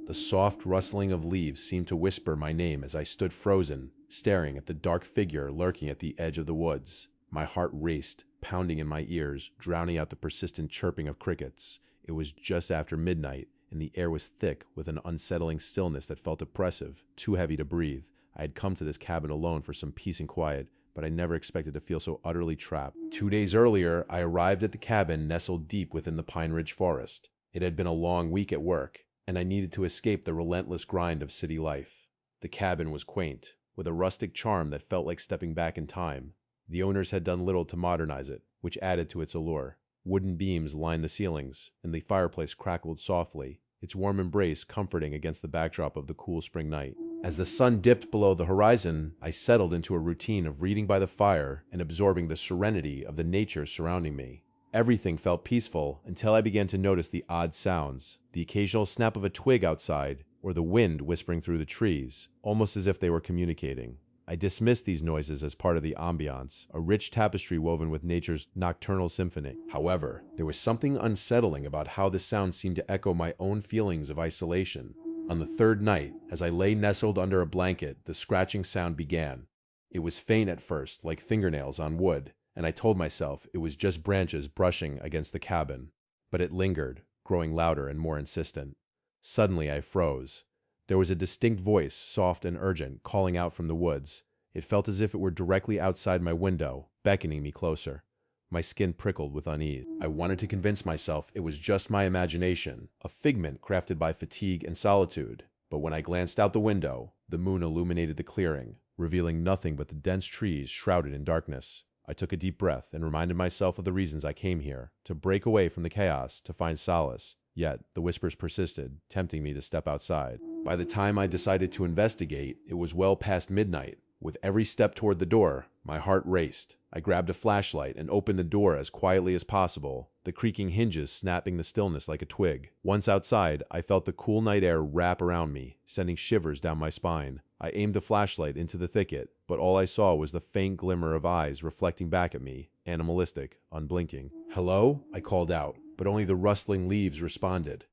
The soft rustling of leaves seemed to whisper my name as I stood frozen, staring at the dark figure lurking at the edge of the woods. My heart raced, pounding in my ears, drowning out the persistent chirping of crickets. It was just after midnight, and the air was thick with an unsettling stillness that felt oppressive, too heavy to breathe. I had come to this cabin alone for some peace and quiet, but I never expected to feel so utterly trapped. 2 days earlier, I arrived at the cabin nestled deep within the Pine Ridge Forest. It had been a long week at work, and I needed to escape the relentless grind of city life. The cabin was quaint, with a rustic charm that felt like stepping back in time. The owners had done little to modernize it, which added to its allure. Wooden beams lined the ceilings, and the fireplace crackled softly, its warm embrace comforting against the backdrop of the cool spring night. As the sun dipped below the horizon, I settled into a routine of reading by the fire and absorbing the serenity of the nature surrounding me. Everything felt peaceful until I began to notice the odd sounds, the occasional snap of a twig outside, or the wind whispering through the trees, almost as if they were communicating. I dismissed these noises as part of the ambiance, a rich tapestry woven with nature's nocturnal symphony. However, there was something unsettling about how the sound seemed to echo my own feelings of isolation. On the third night, as I lay nestled under a blanket, the scratching sound began. It was faint at first, like fingernails on wood, and I told myself it was just branches brushing against the cabin. But it lingered, growing louder and more insistent. Suddenly I froze. There was a distinct voice, soft and urgent, calling out from the woods. It felt as if it were directly outside my window, beckoning me closer. My skin prickled with unease. I wanted to convince myself it was just my imagination, a figment crafted by fatigue and solitude. But when I glanced out the window, the moon illuminated the clearing, revealing nothing but the dense trees shrouded in darkness. I took a deep breath and reminded myself of the reasons I came here, to break away from the chaos, to find solace. Yet, the whispers persisted, tempting me to step outside. By the time I decided to investigate, it was well past midnight. With every step toward the door, my heart raced. I grabbed a flashlight and opened the door as quietly as possible, the creaking hinges snapping the stillness like a twig. Once outside, I felt the cool night air wrap around me, sending shivers down my spine. I aimed the flashlight into the thicket, but all I saw was the faint glimmer of eyes reflecting back at me, animalistic, unblinking. "Hello?" I called out, but only the rustling leaves responded.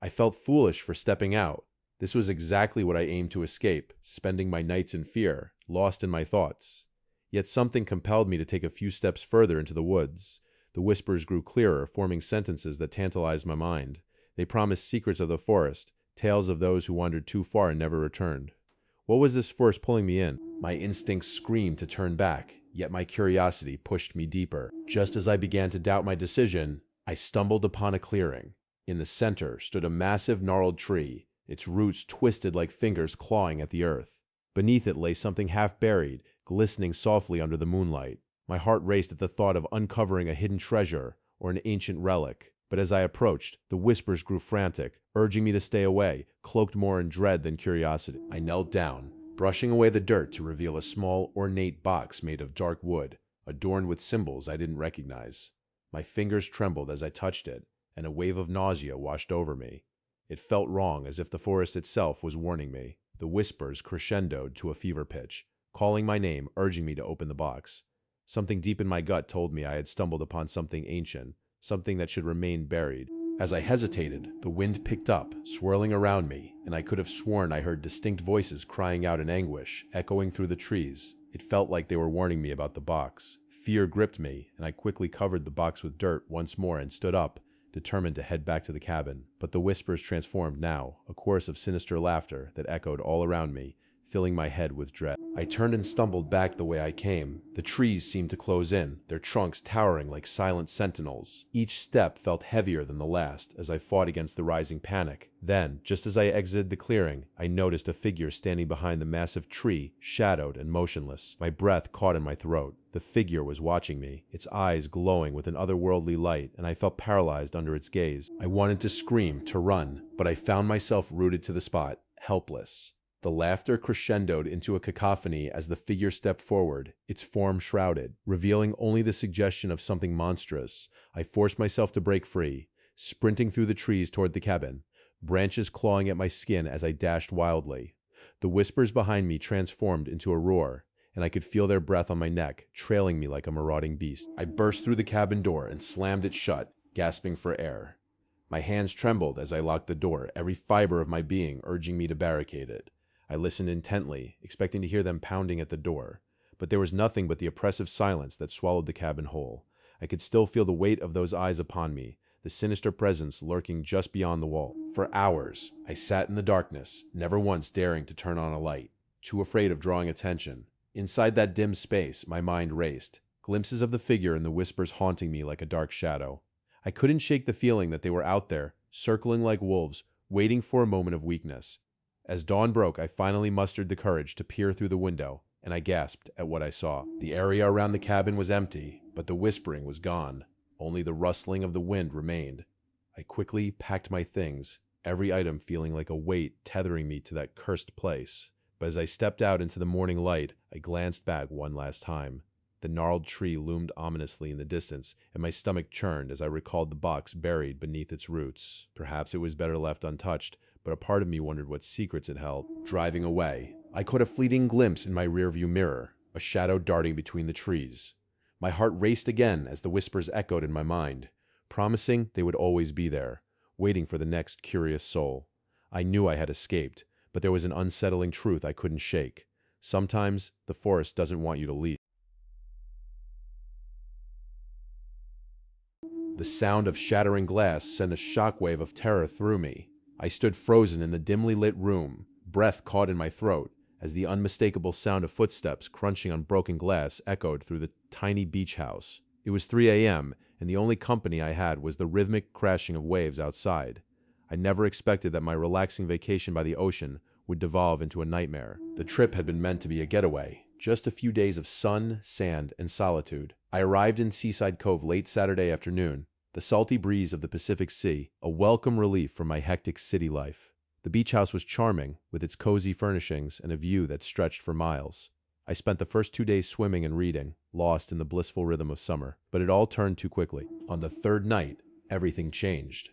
I felt foolish for stepping out. This was exactly what I aimed to escape, spending my nights in fear, lost in my thoughts. Yet something compelled me to take a few steps further into the woods. The whispers grew clearer, forming sentences that tantalized my mind. They promised secrets of the forest, tales of those who wandered too far and never returned. What was this force pulling me in? My instincts screamed to turn back, yet my curiosity pushed me deeper. Just as I began to doubt my decision, I stumbled upon a clearing. In the center stood a massive gnarled tree, its roots twisted like fingers clawing at the earth. Beneath it lay something half buried, glistening softly under the moonlight. My heart raced at the thought of uncovering a hidden treasure or an ancient relic. But as I approached, the whispers grew frantic, urging me to stay away, cloaked more in dread than curiosity. I knelt down, brushing away the dirt to reveal a small, ornate box made of dark wood, adorned with symbols I didn't recognize. My fingers trembled as I touched it, and a wave of nausea washed over me. It felt wrong, as if the forest itself was warning me. The whispers crescendoed to a fever pitch, calling my name, urging me to open the box. Something deep in my gut told me I had stumbled upon something ancient, something that should remain buried. As I hesitated, the wind picked up, swirling around me, and I could have sworn I heard distinct voices crying out in anguish, echoing through the trees. It felt like they were warning me about the box. Fear gripped me, and I quickly covered the box with dirt once more and stood up, determined to head back to the cabin. But the whispers transformed now, a chorus of sinister laughter that echoed all around me, filling my head with dread. I turned and stumbled back the way I came. The trees seemed to close in, their trunks towering like silent sentinels. Each step felt heavier than the last as I fought against the rising panic. Then, just as I exited the clearing, I noticed a figure standing behind the massive tree, shadowed and motionless. My breath caught in my throat. The figure was watching me, its eyes glowing with an otherworldly light, and I felt paralyzed under its gaze. I wanted to scream, to run, but I found myself rooted to the spot, helpless. The laughter crescendoed into a cacophony as the figure stepped forward, its form shrouded, revealing only the suggestion of something monstrous. I forced myself to break free, sprinting through the trees toward the cabin, branches clawing at my skin as I dashed wildly. The whispers behind me transformed into a roar, and I could feel their breath on my neck, trailing me like a marauding beast. I burst through the cabin door and slammed it shut, gasping for air. My hands trembled as I locked the door, every fiber of my being urging me to barricade it. I listened intently, expecting to hear them pounding at the door. But there was nothing but the oppressive silence that swallowed the cabin whole. I could still feel the weight of those eyes upon me, the sinister presence lurking just beyond the wall. For hours, I sat in the darkness, never once daring to turn on a light, too afraid of drawing attention. Inside that dim space, my mind raced, glimpses of the figure and the whispers haunting me like a dark shadow. I couldn't shake the feeling that they were out there, circling like wolves, waiting for a moment of weakness. As dawn broke, I finally mustered the courage to peer through the window, and I gasped at what I saw. The area around the cabin was empty, but the whispering was gone. Only the rustling of the wind remained. I quickly packed my things, every item feeling like a weight tethering me to that cursed place. But as I stepped out into the morning light, I glanced back one last time. The gnarled tree loomed ominously in the distance, and my stomach churned as I recalled the box buried beneath its roots. Perhaps it was better left untouched, but a part of me wondered what secrets it held. Driving away, I caught a fleeting glimpse in my rearview mirror, a shadow darting between the trees. My heart raced again as the whispers echoed in my mind, promising they would always be there, waiting for the next curious soul. I knew I had escaped, but there was an unsettling truth I couldn't shake. Sometimes the forest doesn't want you to leave. The sound of shattering glass sent a shockwave of terror through me. I stood frozen in the dimly lit room, breath caught in my throat, as the unmistakable sound of footsteps crunching on broken glass echoed through the tiny beach house. It was 3 a.m., and the only company I had was the rhythmic crashing of waves outside. I never expected that my relaxing vacation by the ocean would devolve into a nightmare. The trip had been meant to be a getaway, just a few days of sun, sand, and solitude. I arrived in Seaside Cove late Saturday afternoon, the salty breeze of the Pacific Sea, a welcome relief from my hectic city life. The beach house was charming, with its cozy furnishings and a view that stretched for miles. I spent the first 2 days swimming and reading, lost in the blissful rhythm of summer, but it all turned too quickly. On the third night, everything changed.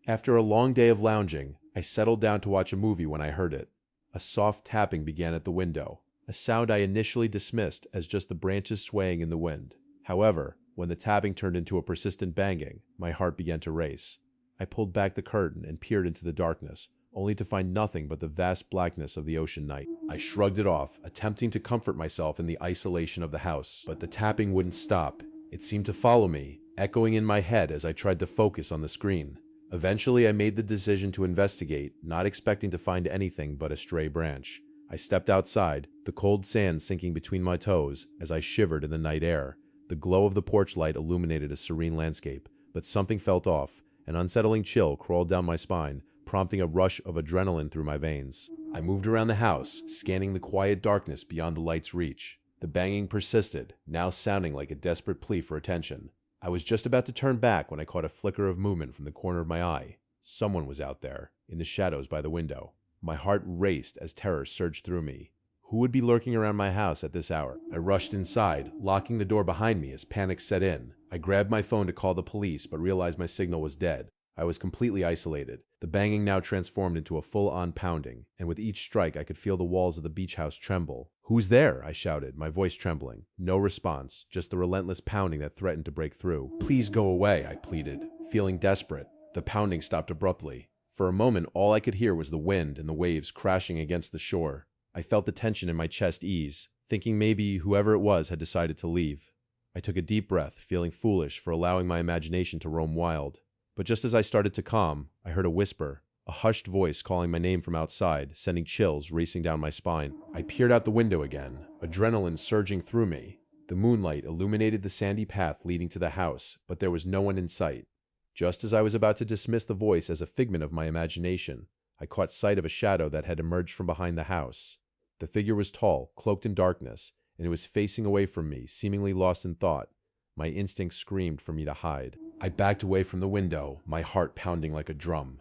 After a long day of lounging, I settled down to watch a movie when I heard it. A soft tapping began at the window, a sound I initially dismissed as just the branches swaying in the wind. However, when the tapping turned into a persistent banging, my heart began to race. I pulled back the curtain and peered into the darkness, only to find nothing but the vast blackness of the ocean night. I shrugged it off, attempting to comfort myself in the isolation of the house, but the tapping wouldn't stop. It seemed to follow me, echoing in my head as I tried to focus on the screen. Eventually, I made the decision to investigate, not expecting to find anything but a stray branch. I stepped outside, the cold sand sinking between my toes as I shivered in the night air. The glow of the porch light illuminated a serene landscape, but something felt off. An unsettling chill crawled down my spine, prompting a rush of adrenaline through my veins. I moved around the house, scanning the quiet darkness beyond the light's reach. The banging persisted, now sounding like a desperate plea for attention. I was just about to turn back when I caught a flicker of movement from the corner of my eye. Someone was out there, in the shadows by the window. My heart raced as terror surged through me. Who would be lurking around my house at this hour? I rushed inside, locking the door behind me as panic set in. I grabbed my phone to call the police, but realized my signal was dead. I was completely isolated. The banging now transformed into a full-on pounding, and with each strike I could feel the walls of the beach house tremble. "Who's there?" I shouted, my voice trembling. No response, just the relentless pounding that threatened to break through. "Please go away," I pleaded, feeling desperate. The pounding stopped abruptly. For a moment, all I could hear was the wind and the waves crashing against the shore. I felt the tension in my chest ease, thinking maybe whoever it was had decided to leave. I took a deep breath, feeling foolish for allowing my imagination to roam wild. But just as I started to calm, I heard a whisper, a hushed voice calling my name from outside, sending chills racing down my spine. I peered out the window again, adrenaline surging through me. The moonlight illuminated the sandy path leading to the house, but there was no one in sight. Just as I was about to dismiss the voice as a figment of my imagination, I caught sight of a shadow that had emerged from behind the house. The figure was tall, cloaked in darkness, and it was facing away from me, seemingly lost in thought. My instincts screamed for me to hide. I backed away from the window, my heart pounding like a drum.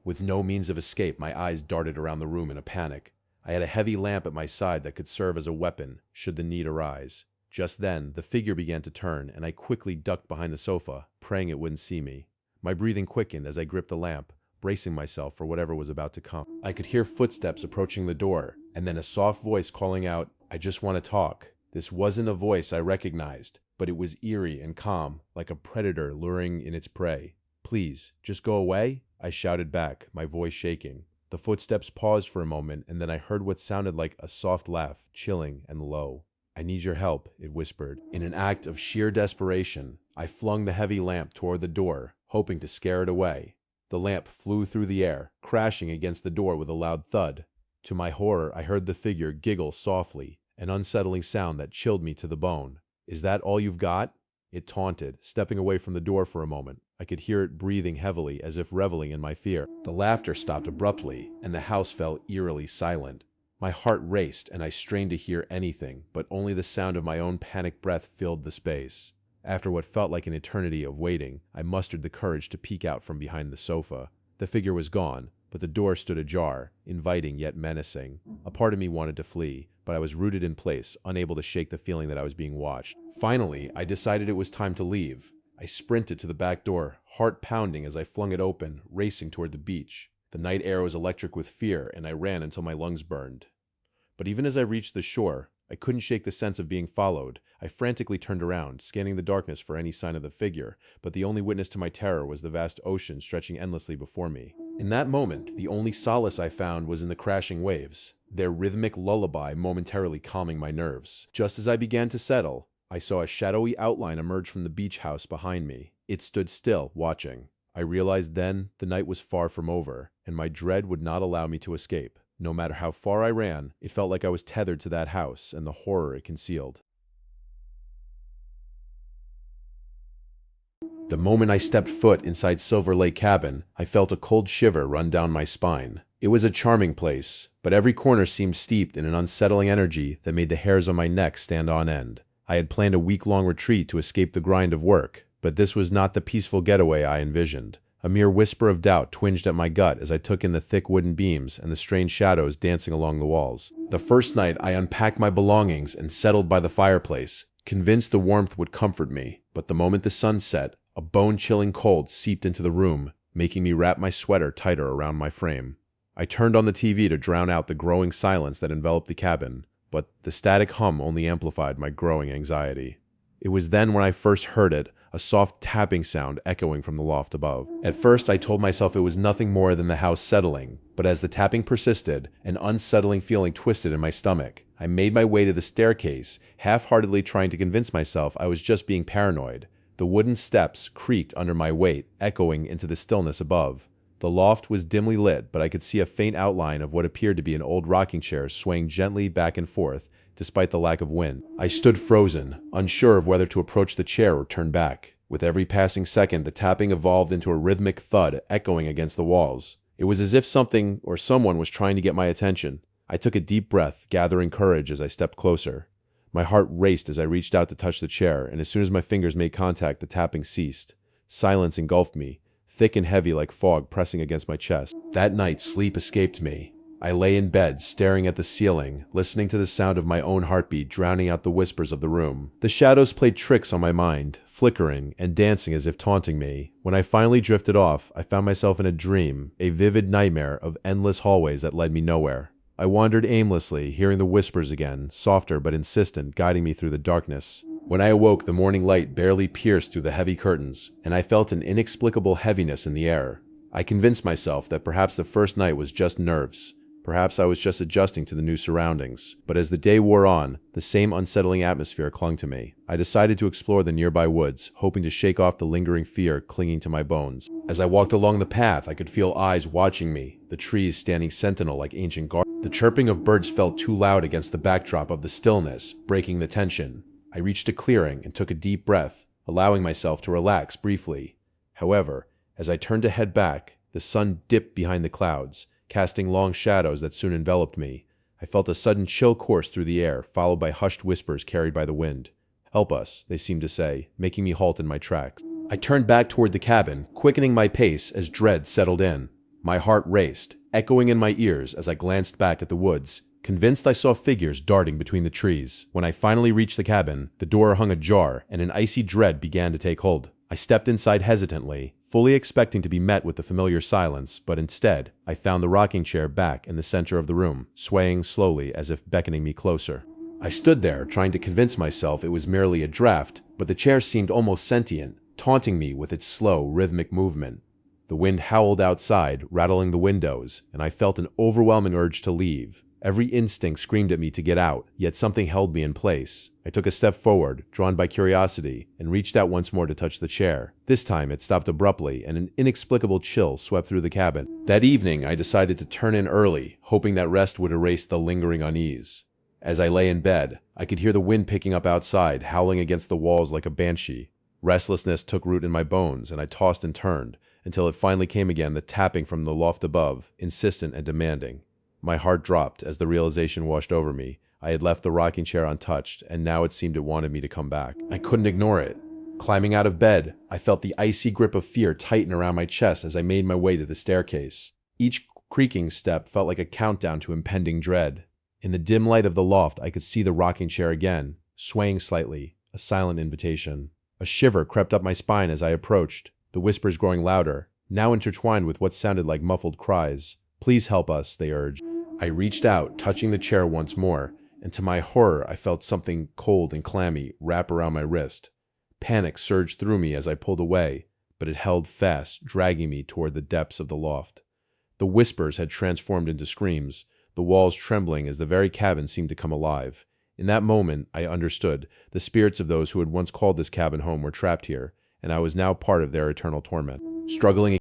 With no means of escape, my eyes darted around the room in a panic. I had a heavy lamp at my side that could serve as a weapon, should the need arise. Just then, the figure began to turn, and I quickly ducked behind the sofa, praying it wouldn't see me. My breathing quickened as I gripped the lamp, bracing myself for whatever was about to come. I could hear footsteps approaching the door, and then a soft voice calling out, "I just want to talk." This wasn't a voice I recognized, but it was eerie and calm, like a predator luring in its prey. Please, just go away," I shouted back, my voice shaking. The footsteps paused for a moment, and then I heard what sounded like a soft laugh, chilling and low. "I need your help," it whispered. In an act of sheer desperation, I flung the heavy lamp toward the door, hoping to scare it away. The lamp flew through the air, crashing against the door with a loud thud. To my horror, I heard the figure giggle softly, an unsettling sound that chilled me to the bone. "Is that all you've got?" it taunted, stepping away from the door for a moment. I could hear it breathing heavily, as if reveling in my fear. The laughter stopped abruptly, and the house fell eerily silent. My heart raced, and I strained to hear anything, but only the sound of my own panicked breath filled the space. After what felt like an eternity of waiting, I mustered the courage to peek out from behind the sofa. The figure was gone, but the door stood ajar, inviting yet menacing. A part of me wanted to flee, but I was rooted in place, unable to shake the feeling that I was being watched. Finally, I decided it was time to leave. I sprinted to the back door, heart pounding as I flung it open, racing toward the beach. The night air was electric with fear, and I ran until my lungs burned. But even as I reached the shore, I couldn't shake the sense of being followed. I frantically turned around, scanning the darkness for any sign of the figure, but the only witness to my terror was the vast ocean stretching endlessly before me. In that moment, the only solace I found was in the crashing waves, their rhythmic lullaby momentarily calming my nerves. Just as I began to settle, I saw a shadowy outline emerge from the beach house behind me. It stood still, watching. I realized then the night was far from over, and my dread would not allow me to escape. No matter how far I ran, it felt like I was tethered to that house and the horror it concealed. The moment I stepped foot inside Silver Lake Cabin, I felt a cold shiver run down my spine. It was a charming place, but every corner seemed steeped in an unsettling energy that made the hairs on my neck stand on end. I had planned a week-long retreat to escape the grind of work, but this was not the peaceful getaway I envisioned. A mere whisper of doubt twinged at my gut as I took in the thick wooden beams and the strange shadows dancing along the walls. The first night, I unpacked my belongings and settled by the fireplace, convinced the warmth would comfort me. But the moment the sun set, a bone-chilling cold seeped into the room, making me wrap my sweater tighter around my frame. I turned on the TV to drown out the growing silence that enveloped the cabin, but the static hum only amplified my growing anxiety. It was then when I first heard it, a soft tapping sound echoing from the loft above. At first, I told myself it was nothing more than the house settling, but as the tapping persisted, an unsettling feeling twisted in my stomach. I made my way to the staircase, half-heartedly trying to convince myself I was just being paranoid. The wooden steps creaked under my weight, echoing into the stillness above. The loft was dimly lit, but I could see a faint outline of what appeared to be an old rocking chair swaying gently back and forth, despite the lack of wind. I stood frozen, unsure of whether to approach the chair or turn back. With every passing second, the tapping evolved into a rhythmic thud echoing against the walls. It was as if something or someone was trying to get my attention. I took a deep breath, gathering courage as I stepped closer. My heart raced as I reached out to touch the chair, and as soon as my fingers made contact, the tapping ceased. Silence engulfed me, thick and heavy like fog pressing against my chest. That night, sleep escaped me. I lay in bed, staring at the ceiling, listening to the sound of my own heartbeat drowning out the whispers of the room. The shadows played tricks on my mind, flickering and dancing as if taunting me. When I finally drifted off, I found myself in a dream, a vivid nightmare of endless hallways that led me nowhere. I wandered aimlessly, hearing the whispers again, softer but insistent, guiding me through the darkness. When I awoke, the morning light barely pierced through the heavy curtains, and I felt an inexplicable heaviness in the air. I convinced myself that perhaps the first night was just nerves. Perhaps I was just adjusting to the new surroundings. But as the day wore on, the same unsettling atmosphere clung to me. I decided to explore the nearby woods, hoping to shake off the lingering fear clinging to my bones. As I walked along the path, I could feel eyes watching me, the trees standing sentinel like ancient guards. The chirping of birds felt too loud against the backdrop of the stillness, breaking the tension. I reached a clearing and took a deep breath, allowing myself to relax briefly. However, as I turned to head back, the sun dipped behind the clouds, casting long shadows that soon enveloped me. I felt a sudden chill course through the air, followed by hushed whispers carried by the wind. "Help us," they seemed to say, making me halt in my tracks. I turned back toward the cabin, quickening my pace as dread settled in. My heart raced, echoing in my ears as I glanced back at the woods, convinced I saw figures darting between the trees. When I finally reached the cabin, the door hung ajar, and an icy dread began to take hold. I stepped inside hesitantly, fully expecting to be met with the familiar silence, but instead, I found the rocking chair back in the center of the room, swaying slowly as if beckoning me closer. I stood there, trying to convince myself it was merely a draft, but the chair seemed almost sentient, taunting me with its slow, rhythmic movement. The wind howled outside, rattling the windows, and I felt an overwhelming urge to leave. Every instinct screamed at me to get out, yet something held me in place. I took a step forward, drawn by curiosity, and reached out once more to touch the chair. This time it stopped abruptly, and an inexplicable chill swept through the cabin. That evening I decided to turn in early, hoping that rest would erase the lingering unease. As I lay in bed, I could hear the wind picking up outside, howling against the walls like a banshee. Restlessness took root in my bones, and I tossed and turned, until it finally came again, the tapping from the loft above, insistent and demanding. My heart dropped as the realization washed over me. I had left the rocking chair untouched, and now it seemed it wanted me to come back. I couldn't ignore it. Climbing out of bed, I felt the icy grip of fear tighten around my chest as I made my way to the staircase. Each creaking step felt like a countdown to impending dread. In the dim light of the loft, I could see the rocking chair again, swaying slightly, a silent invitation. A shiver crept up my spine as I approached, the whispers growing louder, now intertwined with what sounded like muffled cries. "Please help us," they urged. I reached out, touching the chair once more, and to my horror I felt something cold and clammy wrap around my wrist. Panic surged through me as I pulled away, but it held fast, dragging me toward the depths of the loft. The whispers had transformed into screams, the walls trembling as the very cabin seemed to come alive. In that moment, I understood. The spirits of those who had once called this cabin home were trapped here, and I was now part of their eternal torment. Struggling